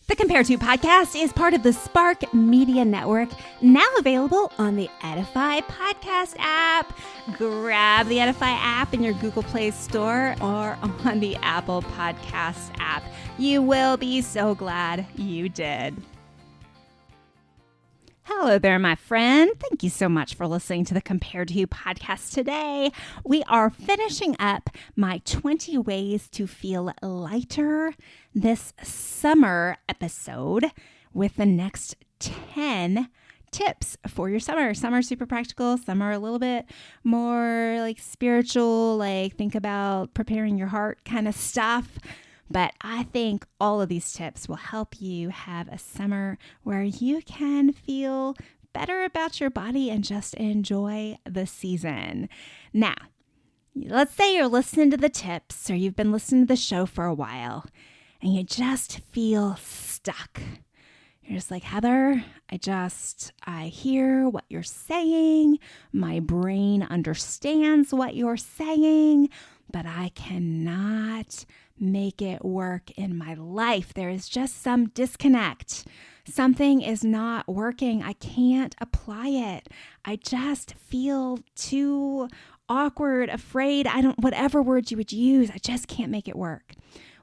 The Compare To podcast is part of the Spark Media Network, now available on the Edify podcast app. Grab the Edify app in your Google Play Store or on the Apple Podcast app. You will be so glad you did. Hello there, my friend. Thank you so much for listening to the Compare To podcast today. We are finishing up my 20 ways to feel lighter this summer episode with the next 10 tips for your summer. Some are super practical. Some are a little bit more like spiritual, like think about preparing your heart kind of stuff. But I think all of these tips will help you have a summer where you can feel better about your body and just enjoy the season. Now, let's say you're listening to the tips or you've been listening to the show for a while and you just feel stuck. You're just like, Heather, I hear what you're saying. My brain understands what you're saying, but I cannot make it work in my life. There is just some disconnect. Something is not working. I can't apply it. I just feel too awkward, afraid. Whatever words you would use, I just can't make it work.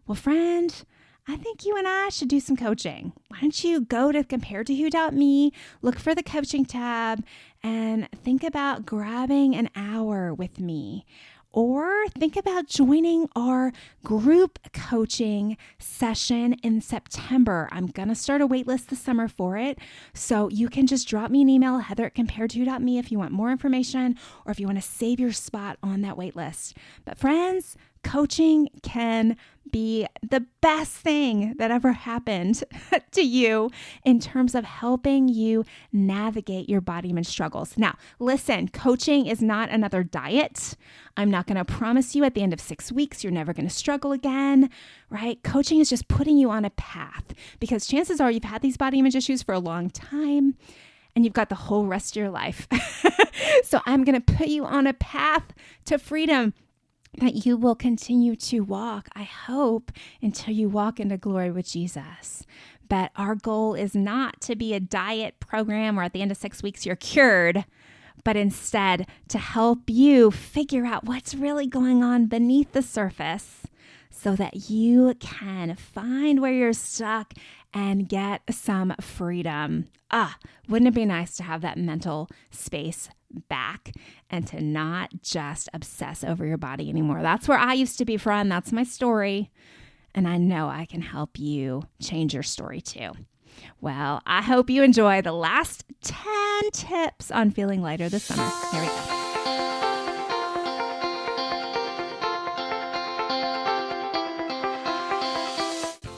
Well, friend, I think you and I should do some coaching. Why don't you go to comparetowho.me, look for the coaching tab, and think about grabbing an hour with me. Or think about joining our group coaching session in September. I'm going to start a waitlist this summer for it. So you can just drop me an email, heather@comparetowho.me, if you want more information or if you want to save your spot on that waitlist. But friends, coaching can be the best thing that ever happened to you in terms of helping you navigate your body image struggles. Now, listen, coaching is not another diet. I'm not going to promise you at the end of 6 weeks you're never going to struggle again, right? Coaching is just putting you on a path because chances are you've had these body image issues for a long time and you've got the whole rest of your life. So I'm going to put you on a path to freedom that you will continue to walk, I hope, until you walk into glory with Jesus. But our goal is not to be a diet program where at the end of 6 weeks you're cured, but instead to help you figure out what's really going on beneath the surface so that you can find where you're stuck and get some freedom. Wouldn't it be nice to have that mental space back and to not just obsess over your body anymore? That's where I used to be, friend. That's my story. And I know I can help you change your story too. Well, I hope you enjoy the last 10 tips on feeling lighter this summer. Here we go.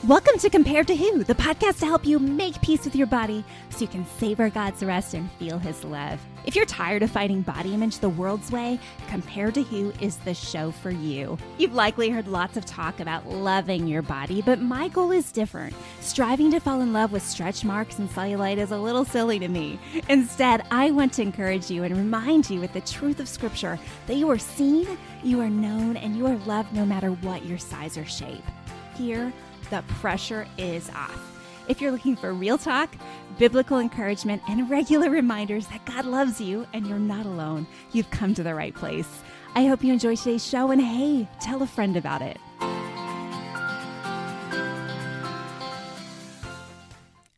Welcome to Compare To Who, the podcast to help you make peace with your body so you can savor God's rest and feel His love. If you're tired of fighting body image the world's way, Compare To Who is the show for you. You've likely heard lots of talk about loving your body, but my goal is different. Striving to fall in love with stretch marks and cellulite is a little silly to me. Instead, I want to encourage you and remind you with the truth of Scripture that you are seen, you are known, and you are loved no matter what your size or shape. Here, the pressure is off. If you're looking for real talk, biblical encouragement, and regular reminders that God loves you and you're not alone, you've come to the right place. I hope you enjoy today's show, and hey, tell a friend about it.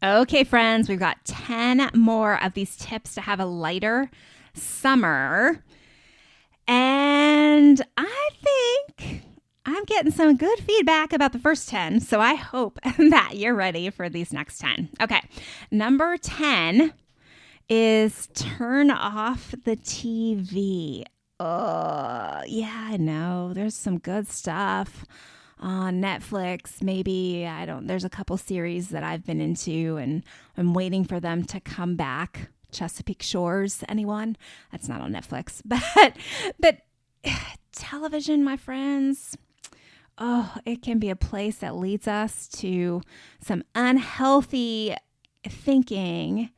Okay, friends, we've got 10 more of these tips to have a lighter summer. And I think I'm getting some good feedback about the first 10, so I hope that you're ready for these next 10. Okay, number 10 is turn off the TV. Oh, yeah, I know. There's some good stuff on Netflix. Maybe, there's a couple series that I've been into, and I'm waiting for them to come back. Chesapeake Shores, anyone? That's not on Netflix, but television, my friends. Oh, it can be a place that leads us to some unhealthy thinking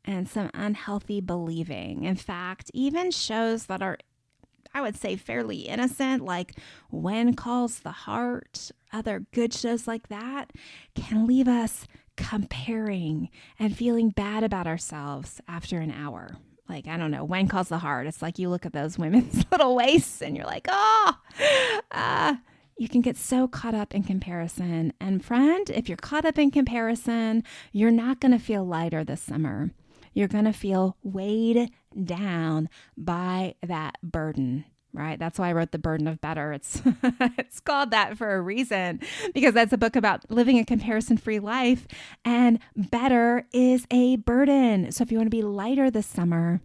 and some unhealthy believing. In fact, even shows that are, I would say, fairly innocent, like When Calls the Heart, other good shows like that, can leave us comparing and feeling bad about ourselves after an hour. Like, I don't know, when calls the heart. It's like you look at those women's little waists and you're like, you can get so caught up in comparison. And friend, if you're caught up in comparison, you're not going to feel lighter this summer. You're going to feel weighed down by that burden, right? That's why I wrote The Burden of Better. It's called that for a reason, because that's a book about living a comparison-free life, and better is a burden. So if you want to be lighter this summer,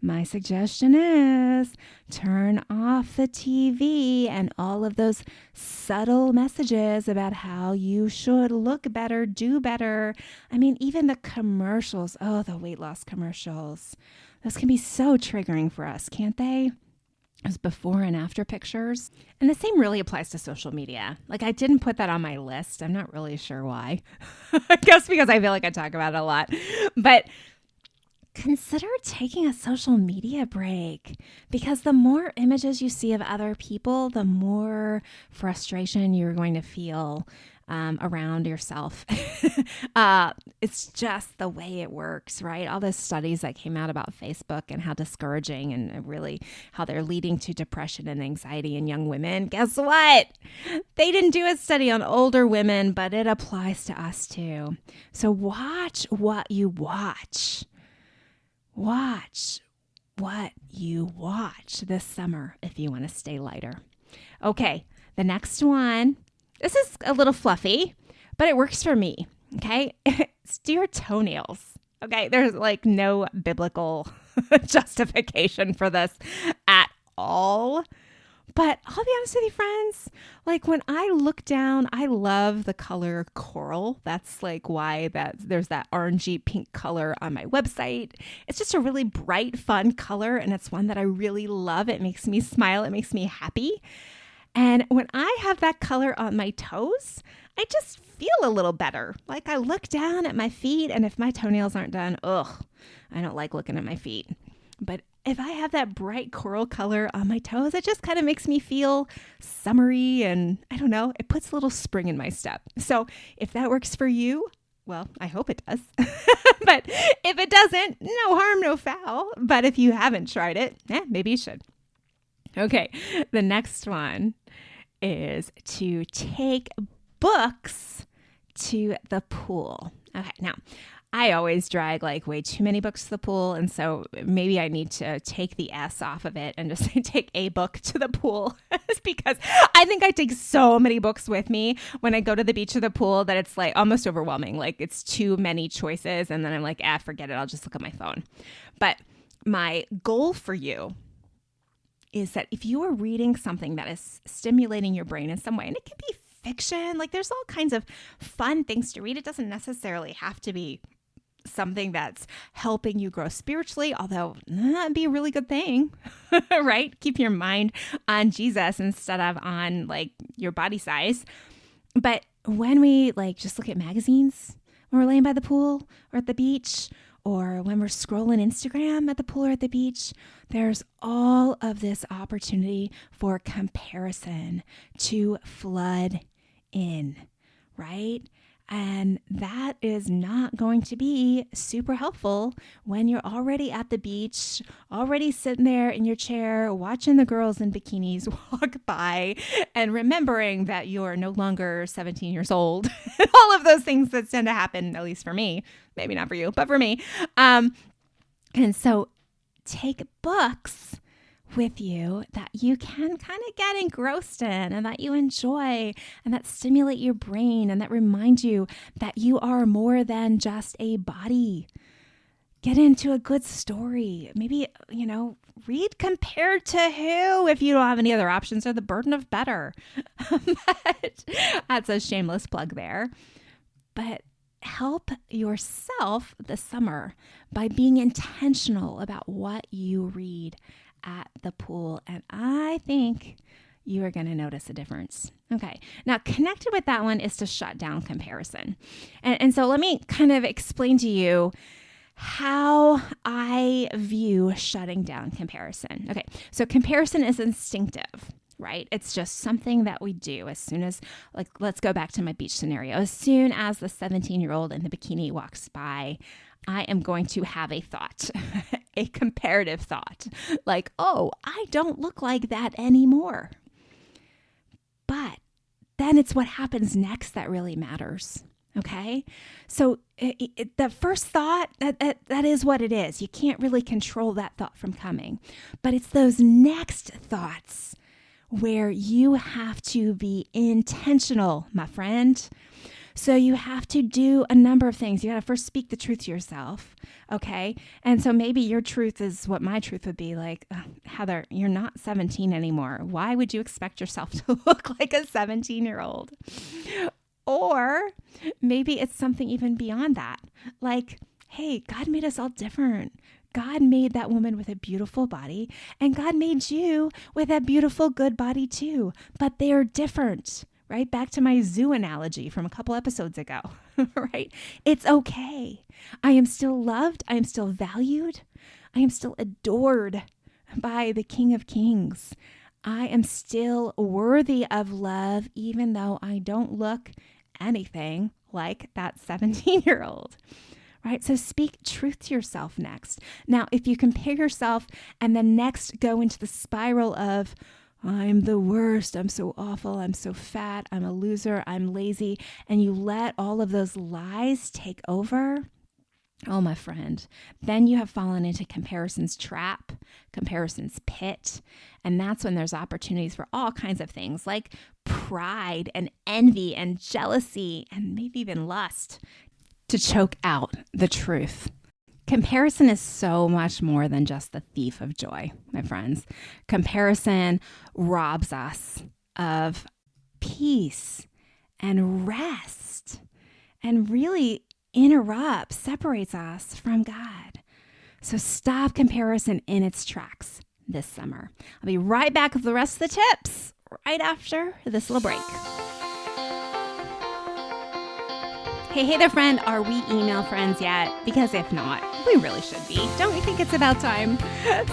my suggestion is turn off the TV and all of those subtle messages about how you should look better, do better. I mean, even the commercials, the weight loss commercials, those can be so triggering for us, can't they? As before and after pictures. And the same really applies to social media. Like, I didn't put that on my list. I'm not really sure why. I guess because I feel like I talk about it a lot. But consider taking a social media break, because the more images you see of other people, the more frustration you're going to feel around yourself. It's just the way it works, right? All those studies that came out about Facebook and how discouraging and really how they're leading to depression and anxiety in young women. Guess what? They didn't do a study on older women, but it applies to us too. So watch what you watch. Watch what you watch this summer if you want to stay lighter. Okay, the next one. This is a little fluffy, but it works for me, okay? It's do your toenails, okay? There's like no biblical justification for this at all. But I'll be honest with you, friends, like when I look down, I love the color coral. That's like why there's that orangey pink color on my website. It's just a really bright, fun color, and it's one that I really love. It makes me smile. It makes me happy. And when I have that color on my toes, I just feel a little better. Like I look down at my feet, and if my toenails aren't done, I don't like looking at my feet. But if I have that bright coral color on my toes, it just kind of makes me feel summery, and I don't know, it puts a little spring in my step. So if that works for you, well, I hope it does. But if it doesn't, no harm, no foul. But if you haven't tried it, maybe you should. Okay, the next one is to take books to the pool. Okay, now I always drag like way too many books to the pool, and so maybe I need to take the S off of it and just take a book to the pool. It's because I think I take so many books with me when I go to the beach or the pool that it's like almost overwhelming. Like it's too many choices, and then I'm like, forget it. I'll just look at my phone. But my goal for you is that if you are reading something that is stimulating your brain in some way, and it can be fiction, like there's all kinds of fun things to read. It doesn't necessarily have to be something that's helping you grow spiritually, although that'd be a really good thing, right? Keep your mind on Jesus instead of on like your body size. But when we like just look at magazines, when we're laying by the pool or at the beach, or when we're scrolling Instagram at the pool or at the beach, there's all of this opportunity for comparison to flood in, right? And that is not going to be super helpful when you're already at the beach, already sitting there in your chair, watching the girls in bikinis walk by and remembering that you're no longer 17 years old. All of those things that tend to happen, at least for me, maybe not for you, but for me. And so take books with you that you can kind of get engrossed in and that you enjoy and that stimulate your brain and that remind you that you are more than just a body. Get into a good story. Maybe, read Compared to Who if you don't have any other options, or The Burden of Better. But that's a shameless plug there. But help yourself this summer by being intentional about what you read at the pool, and I think you are going to notice a difference. Okay, now connected with that one is to shut down comparison. And so let me kind of explain to you how I view shutting down comparison. Okay, so comparison is instinctive, right? It's just something that we do as soon as, like, let's go back to my beach scenario. As soon as the 17-year-old in the bikini walks by, I am going to have a thought, a comparative thought, like, oh, I don't look like that anymore. But then it's what happens next that really matters. Okay. So the first thought, that is what it is. You can't really control that thought from coming, but it's those next thoughts where you have to be intentional, my friend. So you have to do a number of things. You got to first speak the truth to yourself. Okay. And so maybe your truth is what my truth would be like, Heather, you're not 17 anymore. Why would you expect yourself to look like a 17-year-old? Or maybe it's something even beyond that. Like, hey, God made us all different. God made that woman with a beautiful body, and God made you with a beautiful, good body too. But they are different, right? Back to my zoo analogy from a couple episodes ago, right? It's okay. I am still loved. I am still valued. I am still adored by the King of Kings. I am still worthy of love, even though I don't look anything like that 17-year-old, right? So speak truth to yourself next. Now, if you compare yourself and then next go into the spiral of, I'm the worst, I'm so awful, I'm so fat, I'm a loser, I'm lazy, and you let all of those lies take over, oh, my friend, then you have fallen into comparison's trap, comparison's pit. And that's when there's opportunities for all kinds of things like pride and envy and jealousy and maybe even lust to choke out the truth. Comparison is so much more than just the thief of joy, my friends. Comparison robs us of peace and rest and really separates us from God. So stop comparison in its tracks this summer. I'll be right back with the rest of the tips right after this little break. Hey there, friend. Are we email friends yet? Because if not, we really should be. Don't you think it's about time?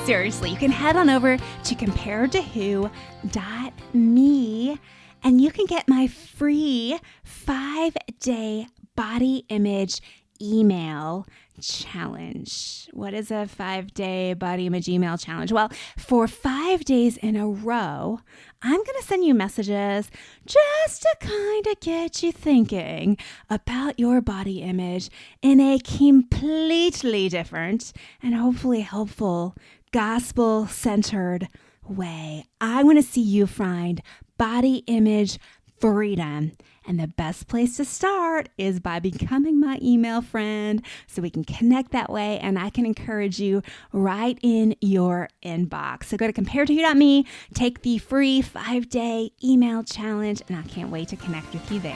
Seriously, you can head on over to comparedtowho.me and you can get my free 5-day body image email challenge. What is a 5-day body image email challenge? Well, for 5 days in a row, I'm going to send you messages just to kind of get you thinking about your body image in a completely different and hopefully helpful, gospel-centered way. I want to see you find body image freedom. And the best place to start is by becoming my email friend so we can connect that way and I can encourage you right in your inbox. So go to comparedtowho.me, take the free 5-day email challenge, and I can't wait to connect with you there.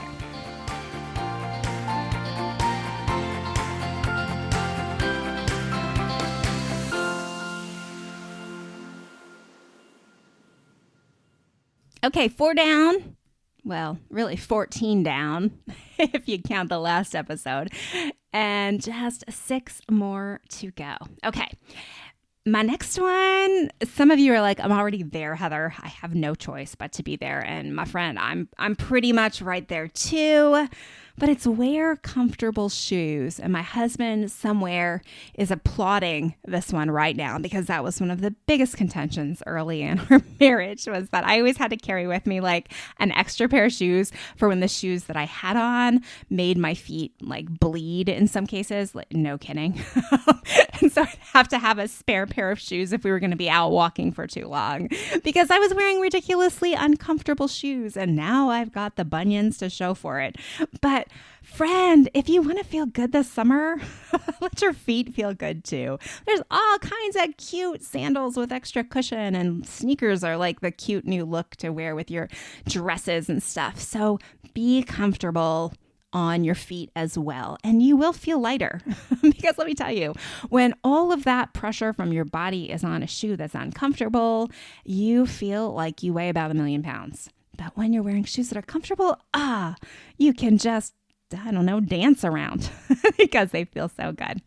Okay, 4 down. Well, really 14 down if you count the last episode, and just 6 more to go. Okay. My next one, some of you are like, I'm already there, Heather. I have no choice but to be there. And my friend, I'm pretty much right there too. But it's wear comfortable shoes. And my husband somewhere is applauding this one right now because that was one of the biggest contentions early in our marriage was that I always had to carry with me like an extra pair of shoes for when the shoes that I had on made my feet like bleed in some cases. Like, no kidding. And so I'd have to have a spare pair of shoes if we were going to be out walking for too long because I was wearing ridiculously uncomfortable shoes. And now I've got the bunions to show for it. But friend, if you want to feel good this summer, let your feet feel good too. There's all kinds of cute sandals with extra cushion, and sneakers are like the cute new look to wear with your dresses and stuff. So be comfortable on your feet as well, and you will feel lighter because let me tell you, when all of that pressure from your body is on a shoe that's uncomfortable, you feel like you weigh about 1,000,000 pounds. But when you're wearing shoes that are comfortable, you can just, I don't know, dance around because they feel so good.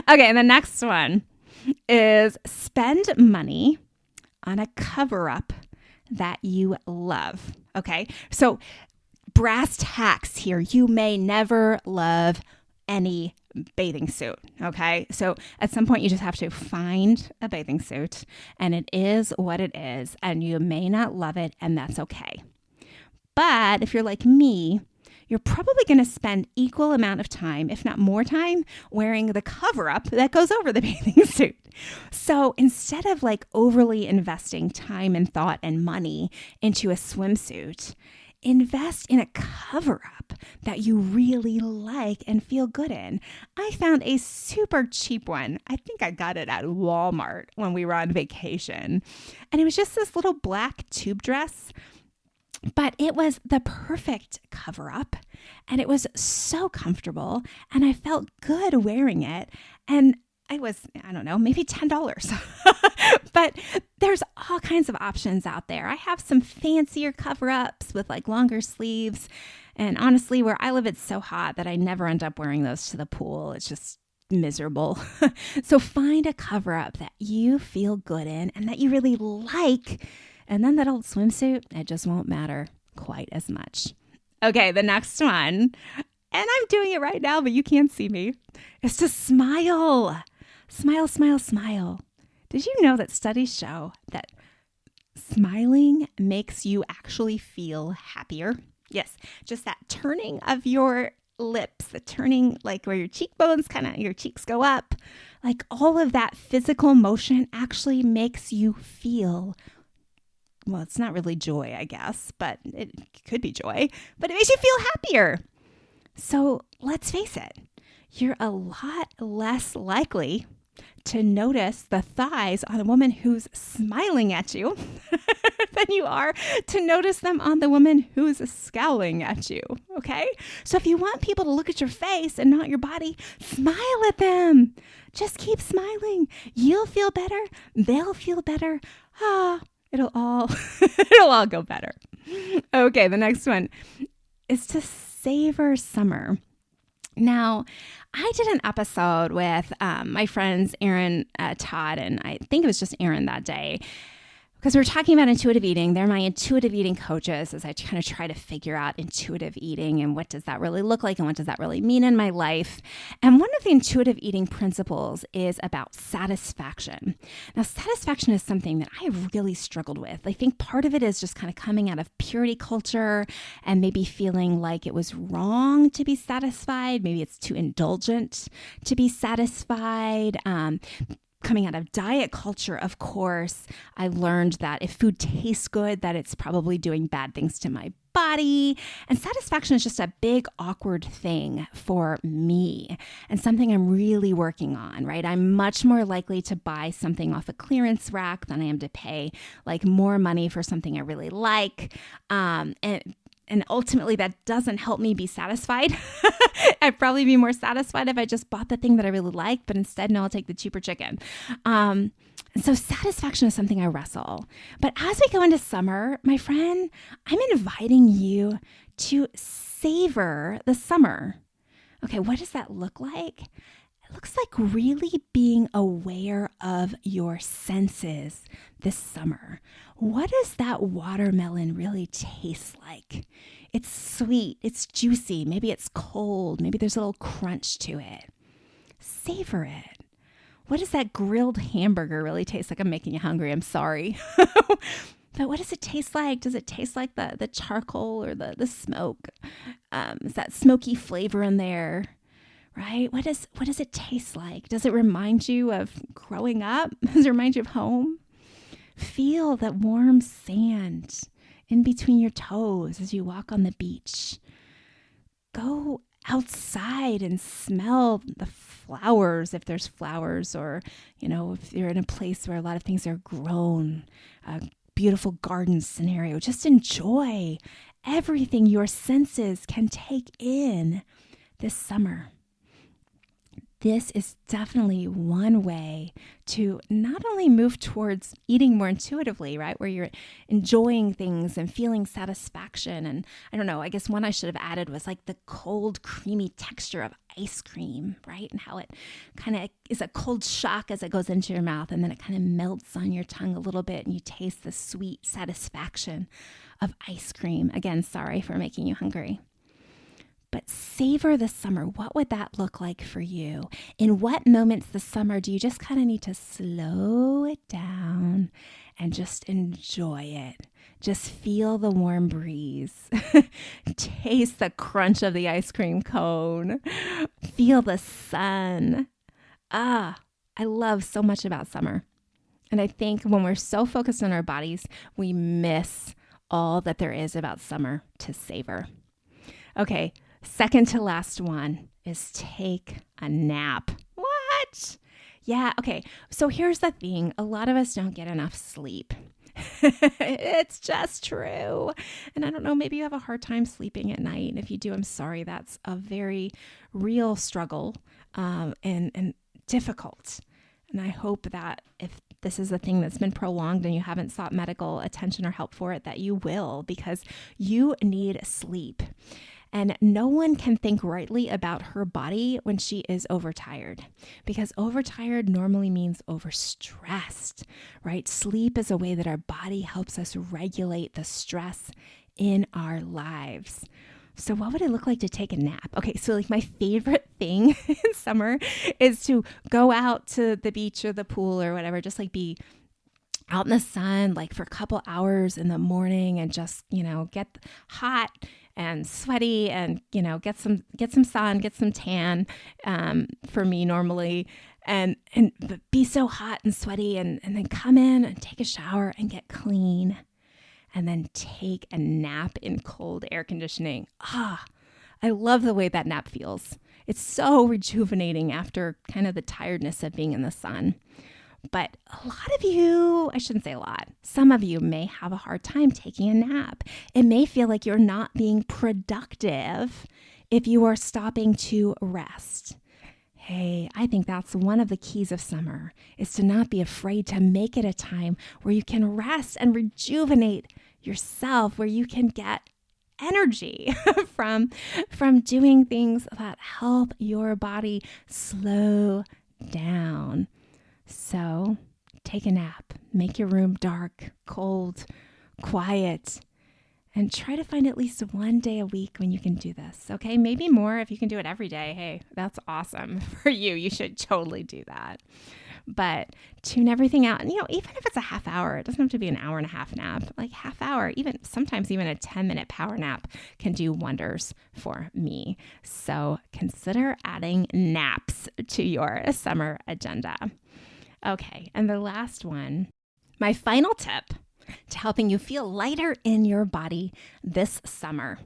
Okay, and the next one is spend money on a cover-up that you love. Okay. So brass tacks here. You may never love any bathing suit. Okay. So at some point you just have to find a bathing suit, and it is what it is, and you may not love it, and that's okay. But if you're like me, you're probably going to spend equal amount of time, if not more time, wearing the cover-up that goes over the bathing suit. So instead of like overly investing time and thought and money into a swimsuit, invest in a cover-up that you really like and feel good in. I found a super cheap one. I think I got it at Walmart when we were on vacation. And it was just this little black tube dress. But it was the perfect cover-up, and it was so comfortable, and I felt good wearing it, and I was, I don't know, maybe $10. But there's all kinds of options out there. I have some fancier cover-ups with like longer sleeves, and honestly, where I live, it's so hot that I never end up wearing those to the pool. It's just miserable. So find a cover-up that you feel good in and that you really like. And then that old swimsuit, it just won't matter quite as much. Okay, the next one, and I'm doing it right now, but you can't see me, is to smile. Smile, smile, smile. Did you know that studies show that smiling makes you actually feel happier? Yes, just that turning of your lips, the turning like where your cheekbones your cheeks go up, like all of that physical motion actually makes you feel, well, it's not really joy, I guess, but it could be joy, but it makes you feel happier. So let's face it, you're a lot less likely to notice the thighs on a woman who's smiling at you than you are to notice them on the woman who's scowling at you, okay? So if you want people to look at your face and not your body, smile at them. Just keep smiling. You'll feel better. They'll feel better. It'll all go better. Okay, the next one is to savor summer. Now, I did an episode with my friends Erin, Todd, and I think it was just Erin that day, because we were talking about intuitive eating. They're my intuitive eating coaches as I kind of try to figure out intuitive eating and what does that really look like and what does that really mean in my life. And one of the intuitive eating principles is about satisfaction. Now, satisfaction is something that I have really struggled with. I think part of it is just kind of coming out of purity culture and maybe feeling like it was wrong to be satisfied. Maybe it's too indulgent to be satisfied. Coming out of diet culture, of course, I learned that if food tastes good, that it's probably doing bad things to my body. And satisfaction is just a big, awkward thing for me and something I'm really working on, right? I'm much more likely to buy something off a clearance rack than I am to pay like more money for something I really like. And ultimately, that doesn't help me be satisfied. I'd probably be more satisfied if I just bought the thing that I really like, but instead, no, I'll take the cheaper chicken. And so satisfaction is something I wrestle. But as we go into summer, my friend, I'm inviting you to savor the summer. Okay, what does that look like? It looks like really being aware of your senses this summer. What does that watermelon really taste like? It's sweet, it's juicy, maybe it's cold, maybe there's a little crunch to it. Savor it. What does that grilled hamburger really taste like? I'm making you hungry, I'm sorry. But what does it taste like? Does it taste like the charcoal or the smoke? Is that smoky flavor in there? Right? What does it taste like? Does it remind you of growing up? Does it remind you of home? Feel that warm sand in between your toes as you walk on the beach. Go outside and smell the flowers if there's flowers, or, if you're in a place where a lot of things are grown, a beautiful garden scenario. Just enjoy everything your senses can take in this summer. this is definitely one way to not only move towards eating more intuitively, right? Where you're enjoying things and feeling satisfaction. And I don't know, I guess one I should have added was like the cold, creamy texture of ice cream, right? And how it kind of is a cold shock as it goes into your mouth, and then it kind of melts on your tongue a little bit and you taste the sweet satisfaction of ice cream. Again, sorry for making you hungry. But savor the summer. What would that look like for you? In what moments this summer do you just kind of need to slow it down and just enjoy it? Just feel the warm breeze. Taste the crunch of the ice cream cone. Feel the sun. I love so much about summer. And I think when we're so focused on our bodies, we miss all that there is about summer to savor. Okay. Second to last one is take a nap. What? Yeah, okay. So here's the thing. A lot of us don't get enough sleep. It's just true. And I don't know, maybe you have a hard time sleeping at night. And if you do, I'm sorry. That's a very real struggle and difficult. And I hope that if this is a thing that's been prolonged and you haven't sought medical attention or help for it, that you will, because you need sleep. And no one can think rightly about her body when she is overtired, because overtired normally means overstressed, right? Sleep is a way that our body helps us regulate the stress in our lives. So what would it look like to take a nap? Okay, so like my favorite thing in summer is to go out to the beach or the pool or whatever, just like be out in the sun, like for a couple hours in the morning and just, get hot and sweaty and, get some sun, get some tan, for me normally, and be so hot and sweaty and then come in and take a shower and get clean and then take a nap in cold air conditioning. I love the way that nap feels. It's so rejuvenating after kind of the tiredness of being in the sun. But a lot of you, I shouldn't say a lot, some of you may have a hard time taking a nap. It may feel like you're not being productive if you are stopping to rest. Hey, I think that's one of the keys of summer, is to not be afraid to make it a time where you can rest and rejuvenate yourself, where you can get energy from doing things that help your body slow down. So take a nap, make your room dark, cold, quiet, and try to find at least one day a week when you can do this. Okay, maybe more if you can do it every day. Hey, that's awesome for you. You should totally do that. But tune everything out. And, even if it's a half hour, it doesn't have to be an hour and a half nap, like half hour, sometimes even a 10-minute power nap can do wonders for me. So consider adding naps to your summer agenda. Okay, and the last one, my final tip to helping you feel lighter in your body this summer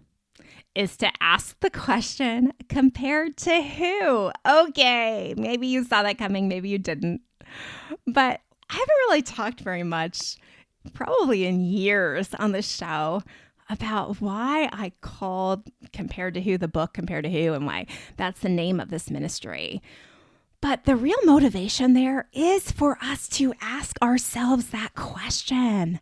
is to ask the question, compared to who? Okay, maybe you saw that coming, maybe you didn't. But I haven't really talked very much, probably in years on the show, about why I called Compared to Who the book Compared to Who, and why that's the name of this ministry. But the real motivation there is for us to ask ourselves that question.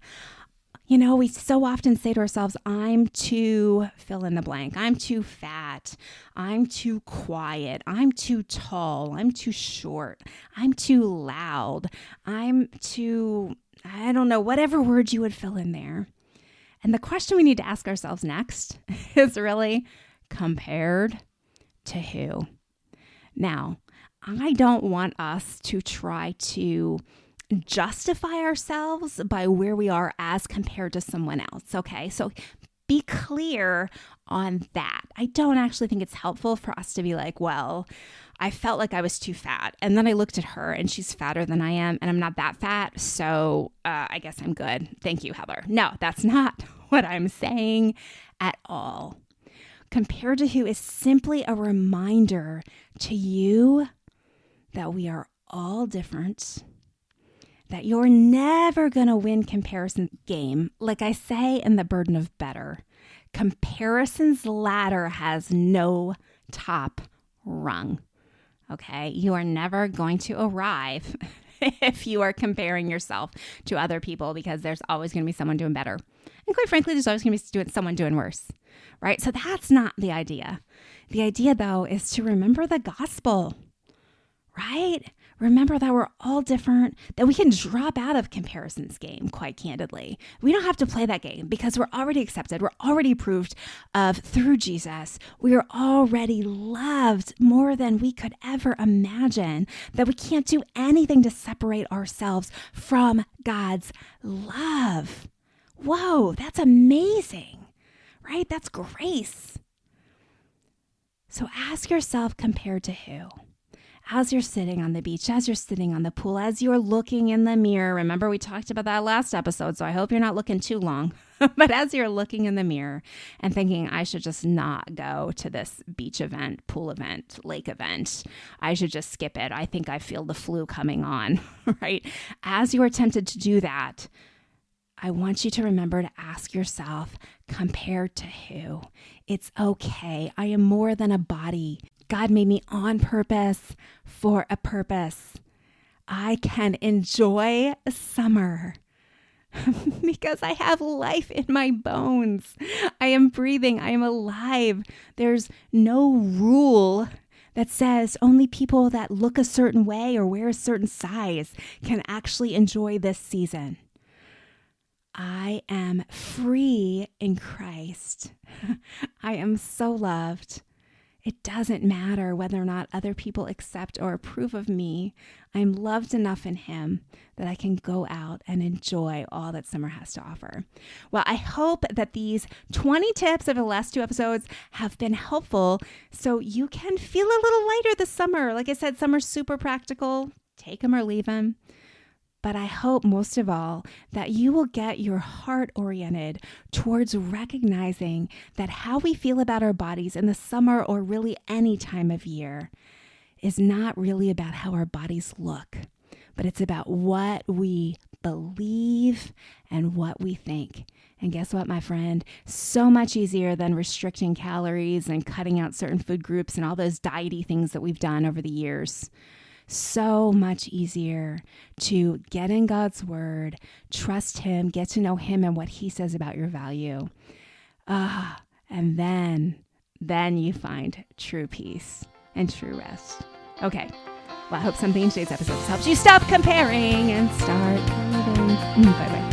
We so often say to ourselves, I'm too fill in the blank. I'm too fat. I'm too quiet. I'm too tall. I'm too short. I'm too loud. I'm too, I don't know, whatever word you would fill in there. And the question we need to ask ourselves next is really, compared to who? Now, I don't want us to try to justify ourselves by where we are as compared to someone else, okay? So be clear on that. I don't actually think it's helpful for us to be like, well, I felt like I was too fat, and then I looked at her and she's fatter than I am, and I'm not that fat, so I guess I'm good. Thank you, Heather. No, that's not what I'm saying at all. Compared to who is simply a reminder to you that we are all different, that you're never going to win comparison game. Like I say in The Burden of Better, comparison's ladder has no top rung. Okay, you are never going to arrive if you are comparing yourself to other people, because there's always going to be someone doing better. And quite frankly, there's always going to be someone doing worse, right? So that's not the idea. The idea, though, is to remember the gospel, right? Remember that we're all different, that we can drop out of comparison's game, quite candidly. We don't have to play that game because we're already accepted. We're already approved of through Jesus. We are already loved more than we could ever imagine, that we can't do anything to separate ourselves from God's love. Whoa, that's amazing, right? That's grace. So ask yourself, compared to who? As you're sitting on the beach, as you're sitting on the pool, as you're looking in the mirror. Remember, we talked about that last episode, so I hope you're not looking too long. But as you're looking in the mirror and thinking, I should just not go to this beach event, pool event, lake event. I should just skip it. I think I feel the flu coming on, right? As you are tempted to do that, I want you to remember to ask yourself, compared to who? It's okay. I am more than a body. God made me on purpose for a purpose. I can enjoy summer because I have life in my bones. I am breathing. I am alive. There's no rule that says only people that look a certain way or wear a certain size can actually enjoy this season. I am free in Christ. I am so loved. It doesn't matter whether or not other people accept or approve of me. I'm loved enough in Him that I can go out and enjoy all that summer has to offer. Well, I hope that these 20 tips of the last 2 episodes have been helpful so you can feel a little lighter this summer. Like I said, summer's super practical. Take them or leave them. But I hope most of all that you will get your heart oriented towards recognizing that how we feel about our bodies in the summer or really any time of year is not really about how our bodies look, but it's about what we believe and what we think. And guess what, my friend? So much easier than restricting calories and cutting out certain food groups and all those diety things that we've done over the years. So much easier to get in God's word, trust Him, get to know Him and what He says about your value. And then you find true peace and true rest. Okay. Well, I hope something in today's episode helps you stop comparing and start living. Bye-bye.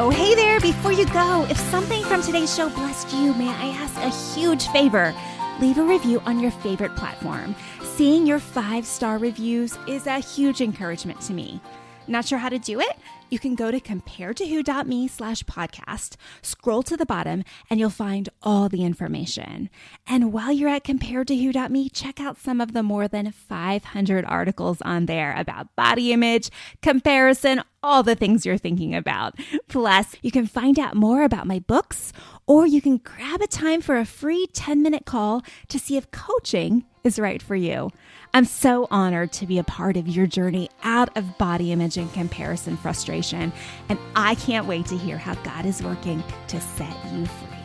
Oh, hey there, before you go, if something from today's show blessed you, may I ask a huge favor? Leave a review on your favorite platform. Seeing your 5-star reviews is a huge encouragement to me. Not sure how to do it? You can go to comparedtowho.me/podcast, scroll to the bottom, and you'll find all the information. And while you're at comparedtowho.me, check out some of the more than 500 articles on there about body image, comparison, all the things you're thinking about. Plus, you can find out more about my books, or you can grab a time for a free 10-minute call to see if coaching is right for you. I'm so honored to be a part of your journey out of body image and comparison frustration, and I can't wait to hear how God is working to set you free.